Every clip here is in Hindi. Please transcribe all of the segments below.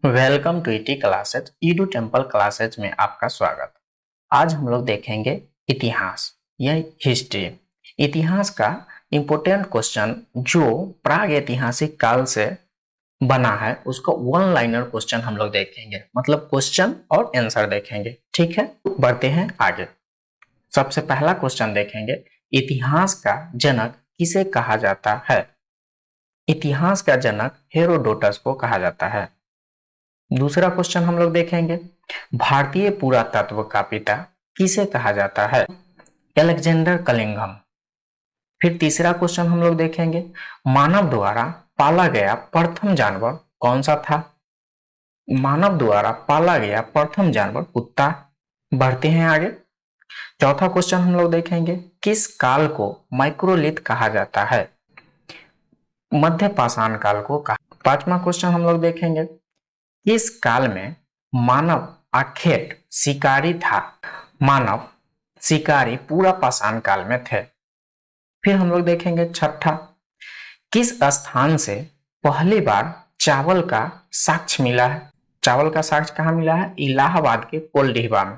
Welcome to ET classes. Edu Temple classes में आपका स्वागत। आज हम लोग देखेंगे इतिहास या हिस्ट्री। इतिहास का इम्पोर्टेंट क्वेश्चन जो प्राग ऐतिहासिक काल से बना है उसका वन लाइनर क्वेश्चन हम लोग देखेंगे, मतलब क्वेश्चन और आंसर देखेंगे। ठीक है, बढ़ते हैं आगे। सबसे पहला क्वेश्चन देखेंगे, इतिहास का जनक किसे कहा जाता है? इतिहास का जनक हेरोडोटस को कहा जाता है। दूसरा क्वेश्चन हम लोग देखेंगे, भारतीय पुरातत्व का पिता किसे कहा जाता है? अलेक्जेंडर कलिंगम। फिर तीसरा क्वेश्चन हम लोग देखेंगे, मानव द्वारा पाला गया प्रथम जानवर कौन सा था? मानव द्वारा पाला गया प्रथम जानवर कुत्ता। बढ़ते हैं आगे। चौथा क्वेश्चन हम लोग देखेंगे, किस काल को माइक्रोलिथ कहा जाता है? मध्य पाषाण काल को कहा। पांचवा क्वेश्चन हम लोग देखेंगे, इस काल में मानव आखेट शिकारी था? मानव शिकारी पूरा पाषाण काल में थे। फिर हम लोग देखेंगे छठा, किस स्थान से पहली बार चावल का साक्ष्य मिला है? चावल का साक्ष्य कहाँ मिला है? इलाहाबाद के कोलडीहवा में।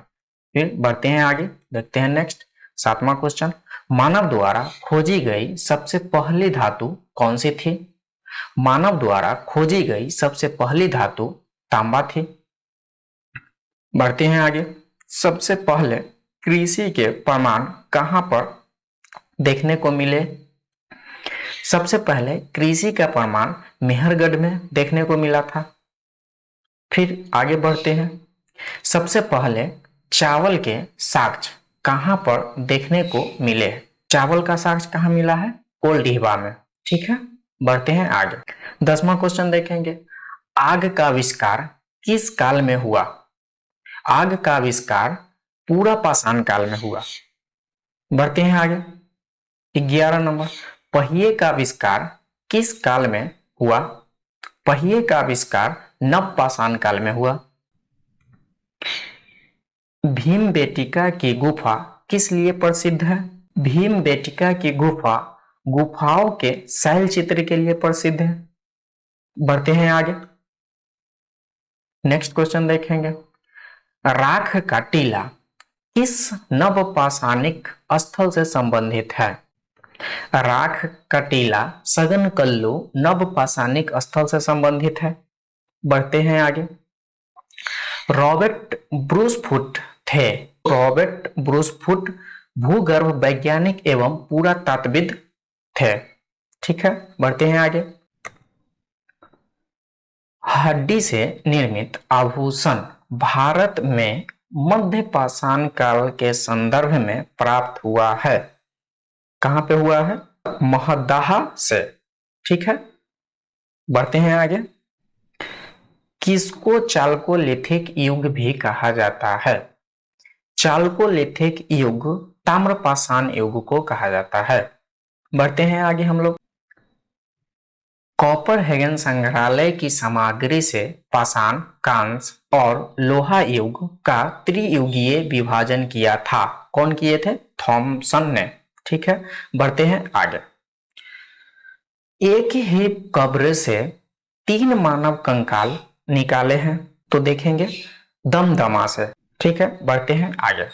फिर बढ़ते हैं आगे, देखते हैं नेक्स्ट सातवां क्वेश्चन, मानव द्वारा खोजी गई सबसे पहली धातु कौन सी थी? मानव द्वारा खोजी गई सबसे पहली धातु तांबा थी। बढ़ते हैं आगे, सबसे पहले कृषि के प्रमाण कहां पर देखने को मिले? सबसे पहले कृषि का प्रमाण मेहरगढ़ में देखने को मिला था। फिर आगे बढ़ते हैं, सबसे पहले चावल के साक्ष्य कहां पर देखने को मिले? चावल का साक्ष्य कहां मिला है? कोलडीहवा में। ठीक है, बढ़ते हैं आगे। 10वां क्वेश्चन देखेंगे, आग का आविष्कार किस काल में हुआ? आग का आविष्कार पूरा पाषाण काल में हुआ। बढ़ते हैं आगे। 11 नंबर, पहिए का आविष्कार किस काल में हुआ? पहिए का आविष्कार नव पाषाण काल में हुआ। भीमबेटका की गुफा किस लिए प्रसिद्ध है? भीमबेटका की गुफा गुफाओं के शैल चित्र के लिए प्रसिद्ध है। बढ़ते हैं आगे। नेक्स्ट क्वेश्चन देखेंगे, राख का टीला किस नवपाषाणिक स्थल से संबंधित है? राख का टीला सगनकल्लू नवपाषाणिक स्थल से संबंधित है। बढ़ते हैं आगे। रॉबर्ट ब्रूसफुट थे। रॉबर्ट ब्रूसफुट भूगर्भ वैज्ञानिक एवं पुरातत्वविद थे। ठीक है, बढ़ते हैं आगे। हड्डी से निर्मित आभूषण भारत में मध्य पाषाण काल के संदर्भ में प्राप्त हुआ है। कहां पे हुआ है? महदाहा से। ठीक है, बढ़ते हैं आगे। किसको चालकोलिथिक युग भी कहा जाता है? चालकोलिथिक युग ताम्रपाषाण युग को कहा जाता है। बढ़ते हैं आगे हम लोग। कॉपरहेगन संग्रहालय की सामग्री से पाषाण, कांस्य और लोहा युग का त्रियुगीय विभाजन किया था। कौन किए थे? थॉमसन ने। ठीक है, बढ़ते हैं आगे। एक ही कब्र से 3 मानव कंकाल निकाले हैं, तो देखेंगे दमदमा से। ठीक है, बढ़ते हैं आगे।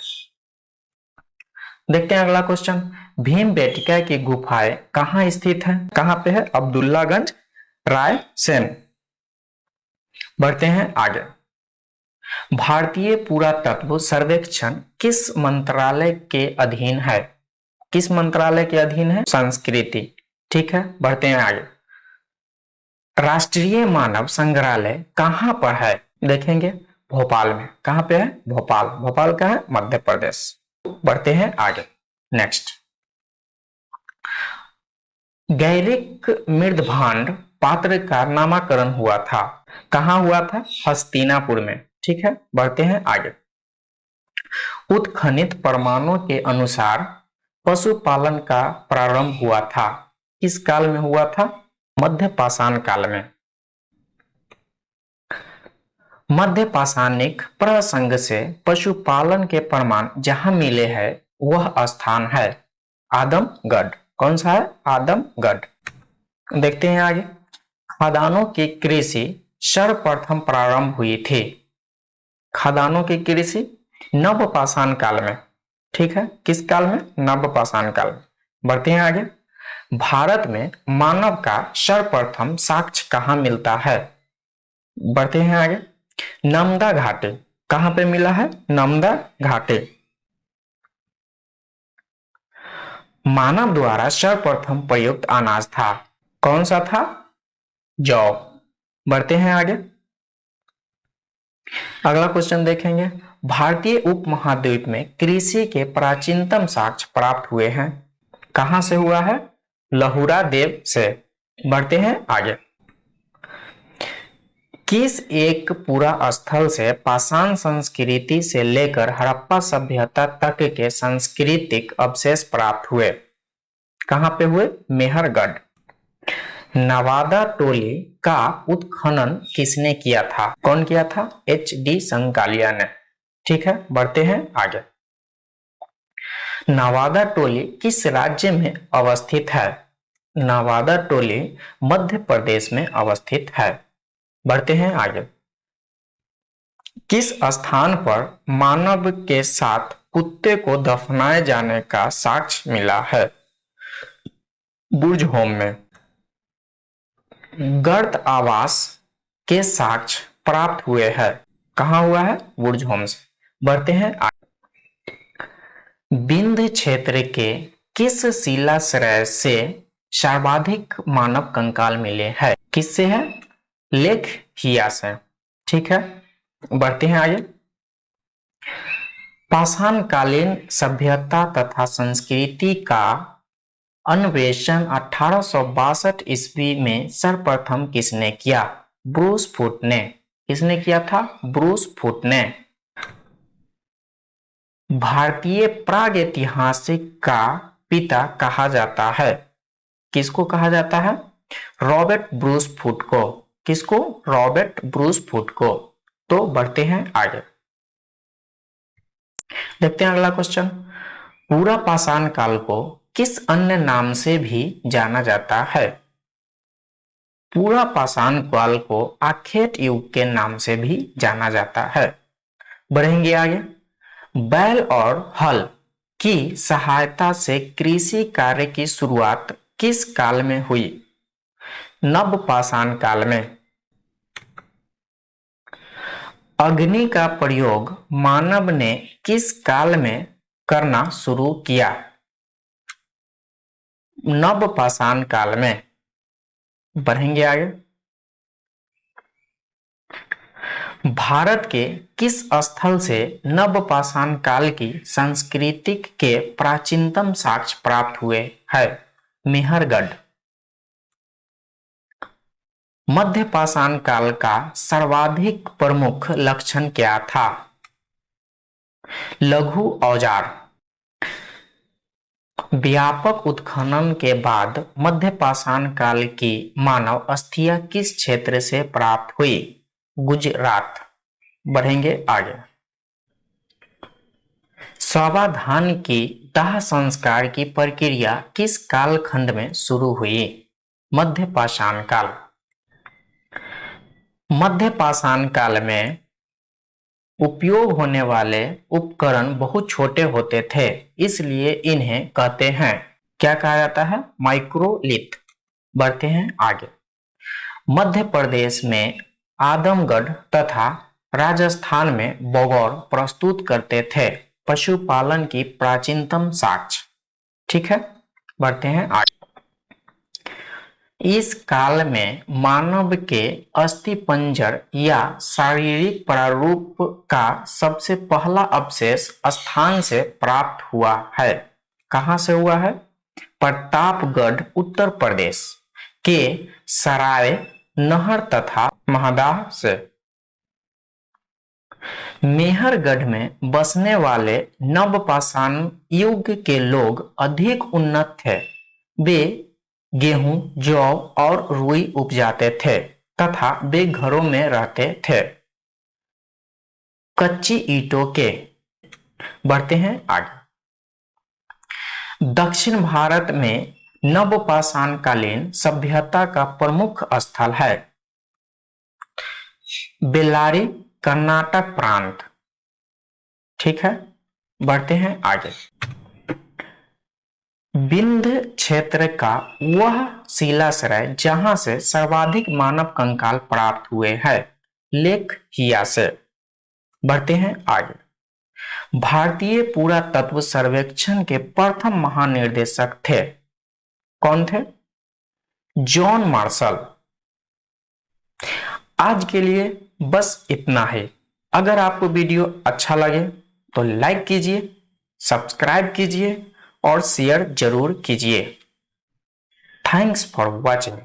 देखते हैं अगला क्वेश्चन, भीमबेटका की गुफाएं कहां स्थित है? कहां पे है? अब्दुल्लागंज, रायसेन। बढ़ते हैं आगे। भारतीय पुरातत्व सर्वेक्षण किस मंत्रालय के अधीन है? किस मंत्रालय के अधीन है? संस्कृति। ठीक है, बढ़ते हैं आगे। राष्ट्रीय मानव संग्रहालय कहां पर है? देखेंगे भोपाल में। कहां पे है? भोपाल। भोपाल का है? मध्य प्रदेश। बढ़ते हैं आगे। नेक्स्ट, गैरिक मृदभांड पात्र का नामकरण हुआ था। कहां हुआ था? हस्तिनापुर में। ठीक है, बढ़ते हैं आगे। उत्खनित प्रमाणों के अनुसार पशुपालन का प्रारंभ हुआ था। किस काल में हुआ था? मध्य पाषाण काल में। मध्य पाषाणिक प्रसंग से पशुपालन के प्रमाण जहां मिले हैं वह स्थान है आदमगढ़। कौन सा है? आदमगढ़। देखते हैं आगे। खदानों की कृषि सर्वप्रथम प्रारंभ हुई थी? खदानों की कृषि नवपाषाण काल में। ठीक है, किस काल में? नवपाषाण काल में। बढ़ते हैं आगे। भारत में मानव का सर्वप्रथम साक्ष्य कहाँ मिलता है? बढ़ते हैं आगे। नर्मदा घाटी। कहां पे मिला है? नर्मदा घाटी। मानव द्वारा सर्वप्रथम प्रयुक्त अनाज था, कौन सा था? जौ। बढ़ते हैं आगे। अगला क्वेश्चन देखेंगे। भारतीय उपमहाद्वीप में कृषि के प्राचीनतम साक्ष्य प्राप्त हुए हैं, कहां से हुआ है? लहुरा देव से। बढ़ते हैं आगे। किस एक पूरा स्थल से पाषाण संस्कृति से लेकर हड़प्पा सभ्यता तक के सांस्कृतिक अवशेष प्राप्त हुए? कहां पे हुए? मेहरगढ़। नवादा टोली का उत्खनन किसने किया था? कौन किया था? HD संकालिया ने। ठीक है, बढ़ते हैं आगे। नवादा टोली किस राज्य में अवस्थित है? नवादा टोली मध्य प्रदेश में अवस्थित है। बढ़ते हैं आगे। किस स्थान पर मानव के साथ कुत्ते को दफनाए जाने का साक्ष्य मिला है? बुर्ज होम में। गर्त आवास के साक्ष्य प्राप्त हुए हैं, कहां हुआ है? बुर्ज होम से। बढ़ते हैं आगे। विंध्य क्षेत्र के किस शिलाश्रय से सर्वाधिक मानव कंकाल मिले हैं? किससे है? लेखहिया से। ठीक है, बढ़ते हैं आगे। पाषाण कालीन सभ्यता तथा संस्कृति का अन्वेषण 1862 ईस्वी में सर्वप्रथम किसने किया? ब्रूस फुट ने। किसने किया था? ब्रूस फुट ने। भारतीय प्रागैतिहासिक का पिता कहा जाता है, किसको कहा जाता है? रॉबर्ट ब्रूस फुट को। किसको? रॉबर्ट ब्रूस फुट को। तो बढ़ते हैं आगे। देखते हैं अगला क्वेश्चन। पूरा पाषाण काल को किस अन्य नाम से भी जाना जाता है? पूरा पाषाण काल को आखेट युग के नाम से भी जाना जाता है। बढ़ेंगे आगे। बैल और हल की सहायता से कृषि कार्य की शुरुआत किस काल में हुई? नवपाषाण काल में। अग्नि का प्रयोग मानव ने किस काल में करना शुरू किया? नवपाषाण काल में। बढ़ेंगे आगे। भारत के किस स्थल से नवपाषाण काल की सांस्कृतिक के प्राचीनतम साक्ष्य प्राप्त हुए हैं? मेहरगढ़। मध्यपाषाण काल का सर्वाधिक प्रमुख लक्षण क्या था? लघु औजार। व्यापक उत्खनन के बाद मध्यपाषाण काल की मानव अस्थियां किस क्षेत्र से प्राप्त हुई? गुजरात। बढ़ेंगे आगे। स्वावधान की दाह संस्कार की प्रक्रिया किस कालखंड में शुरू हुई? मध्यपाषाण काल। मध्यपाषाण काल में उपयोग होने वाले उपकरण बहुत छोटे होते थे, इसलिए इन्हें कहते हैं, क्या कहा जाता है? माइक्रोलिथ। बढ़ते हैं आगे। मध्य प्रदेश में आदमगढ़ तथा राजस्थान में बगौर प्रस्तुत करते थे पशुपालन की प्राचीनतम साक्ष्य। ठीक है, बढ़ते हैं आगे। इस काल में मानव के अस्थिपंजर या शारीरिक प्रारूप का सबसे पहला अवशेष स्थान से प्राप्त हुआ है, कहां से हुआ है? प्रतापगढ़ उत्तर प्रदेश के सराय नहर तथा महदाह से। मेहरगढ़ में बसने वाले नवपाषाण युग के लोग अधिक उन्नत थे। वे गेहूं, जौ और रुई उपजाते थे तथा वे घरों में रहते थे, कच्ची ईंटों के। बढ़ते हैं आगे। दक्षिण भारत में नवपाषाण कालीन सभ्यता का प्रमुख स्थल है। बेल्लारी कर्नाटक प्रांत। ठीक है, बढ़ते हैं आगे। विंध्य क्षेत्र का वह शिलाश्रय जहां से सर्वाधिक मानव कंकाल प्राप्त हुए हैं, लेख हिया से। बढ़ते हैं आगे। भारतीय पुरातत्व सर्वेक्षण के प्रथम महानिर्देशक थे, कौन थे? John Marshall. आज के लिए बस इतना ही। अगर आपको वीडियो अच्छा लगे तो लाइक कीजिए, सब्सक्राइब कीजिए और शेयर जरूर कीजिए। Thanks for watching.